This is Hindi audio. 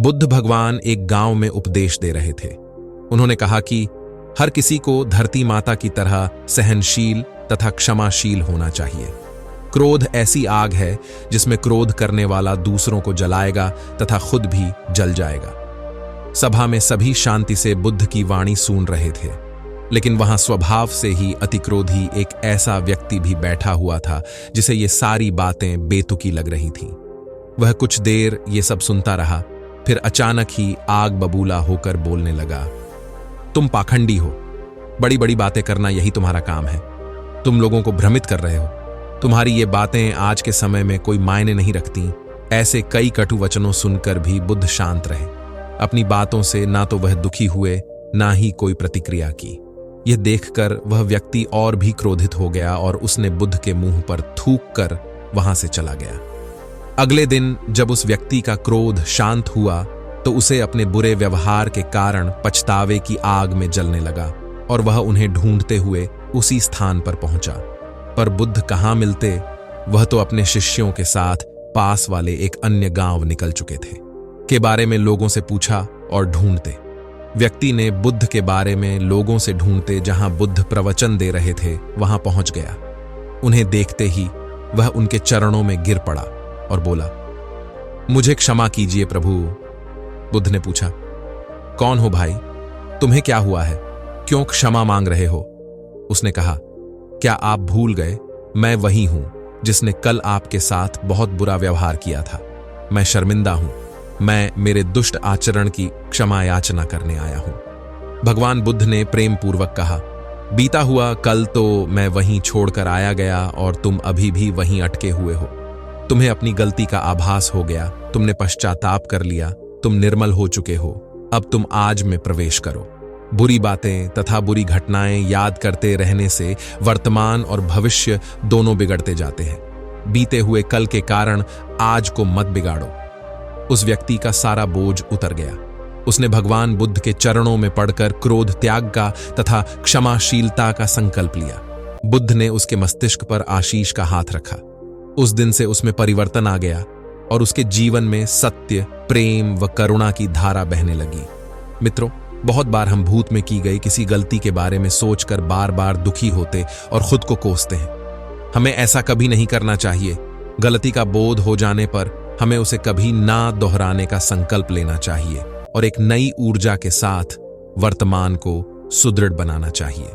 बुद्ध भगवान एक गांव में उपदेश दे रहे थे। उन्होंने कहा कि हर किसी को धरती माता की तरह सहनशील तथा क्षमाशील होना चाहिए। क्रोध ऐसी आग है जिसमें क्रोध करने वाला दूसरों को जलाएगा तथा खुद भी जल जाएगा। सभा में सभी शांति से बुद्ध की वाणी सुन रहे थे, लेकिन वहां स्वभाव से ही अतिक्रोधी एक ऐसा व्यक्ति भी बैठा हुआ था जिसे ये सारी बातें बेतुकी लग रही थीं। वह कुछ देर ये सब सुनता रहा, फिर अचानक ही आग बबूला होकर बोलने लगा, तुम पाखंडी हो, बड़ी बड़ी बातें करना यही तुम्हारा काम है। तुम लोगों को भ्रमित कर रहे हो। तुम्हारी ये बातें आज के समय में कोई मायने नहीं रखती। ऐसे कई कटु वचनों सुनकर भी बुद्ध शांत रहे। अपनी बातों से ना तो वह दुखी हुए, ना ही कोई प्रतिक्रिया की। यह देखकर वह व्यक्ति और भी क्रोधित हो गया और उसने बुद्ध के मुंह पर थूक कर वहां से चला गया। अगले दिन जब उस व्यक्ति का क्रोध शांत हुआ तो उसे अपने बुरे व्यवहार के कारण पछतावे की आग में जलने लगा और वह उन्हें ढूंढते हुए उसी स्थान पर पहुंचा। पर बुद्ध कहाँ मिलते, वह तो अपने शिष्यों के साथ पास वाले एक अन्य गांव निकल चुके थे। के बारे में लोगों से पूछा और ढूंढते। व्यक्ति ने बुद्ध के बारे में लोगों से ढूंढते जहां बुद्ध प्रवचन दे रहे थे वहां पहुंच गया। उन्हें देखते ही वह उनके चरणों में गिर पड़ा और बोला, मुझे क्षमा कीजिए प्रभु। बुद्ध ने पूछा, कौन हो भाई, तुम्हें क्या हुआ है, क्यों क्षमा मांग रहे हो? उसने कहा, क्या आप भूल गए, मैं वही हूं जिसने कल आपके साथ बहुत बुरा व्यवहार किया था। मैं शर्मिंदा हूं, मैं मेरे दुष्ट आचरण की क्षमा याचना करने आया हूं। भगवान बुद्ध ने प्रेम पूर्वक कहा, बीता हुआ कल तो मैं वहीं छोड़कर आया गया और तुम अभी भी वहीं अटके हुए हो। तुम्हें अपनी गलती का आभास हो गया, तुमने पश्चाताप कर लिया, तुम निर्मल हो चुके हो। अब तुम आज में प्रवेश करो। बुरी बातें तथा बुरी घटनाएं याद करते रहने से वर्तमान और भविष्य दोनों बिगड़ते जाते हैं। बीते हुए कल के कारण आज को मत बिगाड़ो। उस व्यक्ति का सारा बोझ उतर गया। उसने भगवान बुद्ध के चरणों में पड़कर क्रोध त्याग का तथा क्षमाशीलता का संकल्प लिया। बुद्ध ने उसके मस्तिष्क पर आशीष का हाथ रखा। उस दिन से उसमें परिवर्तन आ गया और उसके जीवन में सत्य, प्रेम व करुणा की धारा बहने लगी। मित्रों, बहुत बार हम भूत में की गई किसी गलती के बारे में सोचकर बार बार दुखी होते और खुद को कोसते हैं। हमें ऐसा कभी नहीं करना चाहिए। गलती का बोध हो जाने पर हमें उसे कभी ना दोहराने का संकल्प लेना चाहिए और एक नई ऊर्जा के साथ वर्तमान को सुदृढ़ बनाना चाहिए।